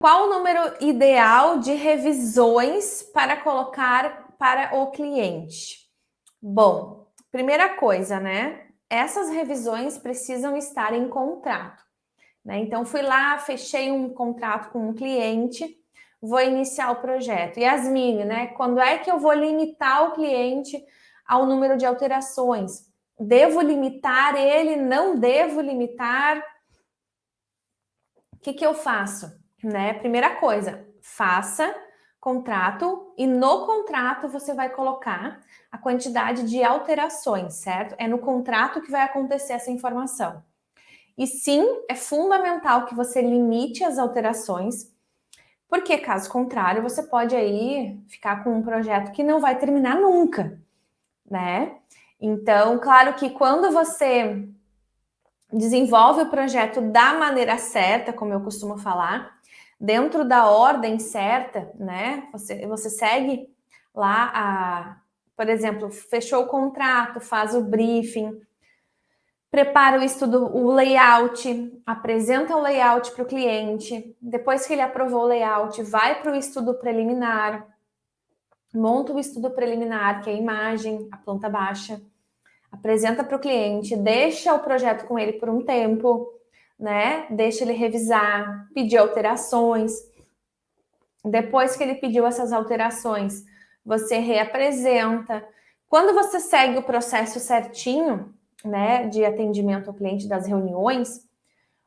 Qual o número ideal de revisões para colocar para o cliente? Bom, primeira coisa, né? Essas revisões precisam estar em contrato, né? Então, fui lá, fechei um contrato com um cliente, vou iniciar o projeto. Yasmine, né? Quando é que eu vou limitar o cliente ao número de alterações? Devo limitar ele? Não devo limitar? O que eu faço? Né? Primeira coisa, faça contrato e no contrato você vai colocar a quantidade de alterações, certo? É no contrato que vai acontecer essa informação. E sim, é fundamental que você limite as alterações, porque caso contrário, você pode aí ficar com um projeto que não vai terminar nunca, né? Então, claro que quando você desenvolve o projeto da maneira certa, como eu costumo falar, dentro da ordem certa, né? Você segue lá por exemplo, fechou o contrato, faz o briefing, prepara o estudo, o layout, apresenta o layout para o cliente. Depois que ele aprovou o layout, vai para o estudo preliminar, monta o estudo preliminar, que é a imagem, a planta baixa, apresenta para o cliente, deixa o projeto com ele por um tempo, né? Deixa ele revisar, pedir alterações. Depois que ele pediu essas alterações, você reapresenta. Quando você segue o processo certinho, né, de atendimento ao cliente das reuniões,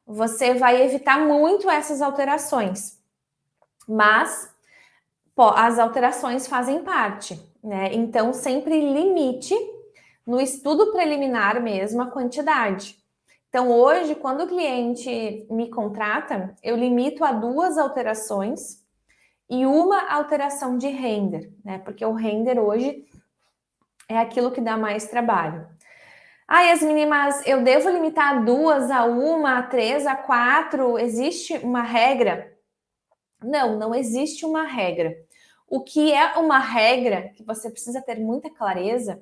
você vai evitar muito essas alterações. Mas as alterações fazem parte, né? Então sempre limite no estudo preliminar mesmo a quantidade. Então hoje, quando o cliente me contrata, eu limito a 2 alterações e uma alteração de render, né? Porque o render hoje é aquilo que dá mais trabalho. Yasmine, mas eu devo limitar a 2, a 1, a 3, a 4? Existe uma regra? Não, não existe uma regra. O que é uma regra, que você precisa ter muita clareza,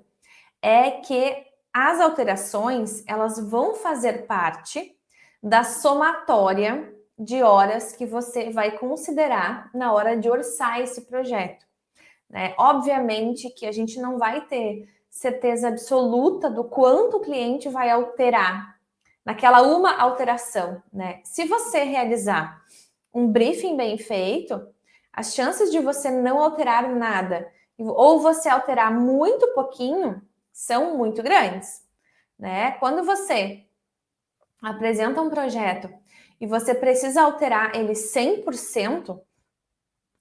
é que as alterações, elas vão fazer parte da somatória de horas que você vai considerar na hora de orçar esse projeto, né? Obviamente que a gente não vai ter certeza absoluta do quanto o cliente vai alterar naquela uma alteração, né? Se você realizar um briefing bem feito, as chances de você não alterar nada ou você alterar muito pouquinho são muito grandes, né? Quando você apresenta um projeto e você precisa alterar ele 100%,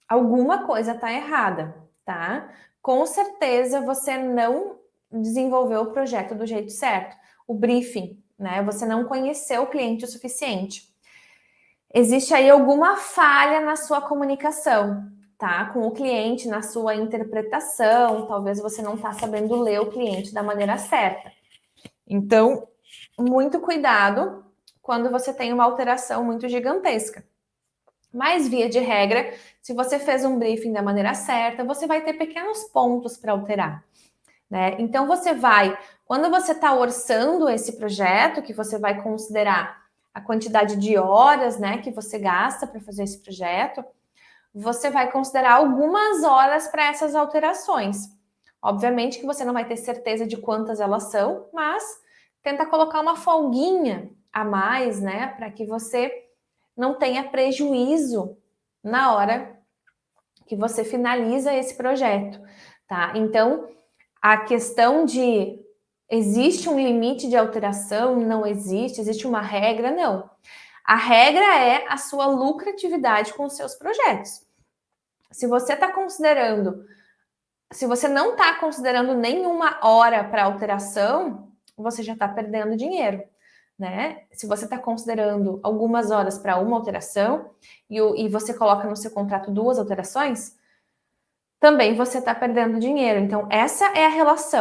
alguma coisa está errada, tá? Com certeza você não desenvolveu o projeto do jeito certo, o briefing, né? Você não conheceu o cliente o suficiente. Existe aí alguma falha na sua comunicação, tá? Com o cliente, na sua interpretação, talvez você não está sabendo ler o cliente da maneira certa. Então, muito cuidado quando você tem uma alteração muito gigantesca. Mas, via de regra, se você fez um briefing da maneira certa, você vai ter pequenos pontos para alterar, né? Então, quando você está orçando esse projeto, que você vai considerar a quantidade de horas, né, que você gasta para fazer esse projeto, você vai considerar algumas horas para essas alterações. Obviamente que você não vai ter certeza de quantas elas são, mas tenta colocar uma folguinha a mais, né, para que você não tenha prejuízo na hora que você finaliza esse projeto, tá? Então, a questão de existe um limite de alteração, não existe, existe uma regra, não. A regra é a sua lucratividade com os seus projetos. Se você não está considerando nenhuma hora para alteração, você já está perdendo dinheiro, né? Se você está considerando algumas horas para uma alteração e você coloca no seu contrato 2 alterações, também você está perdendo dinheiro. Então, essa é a relação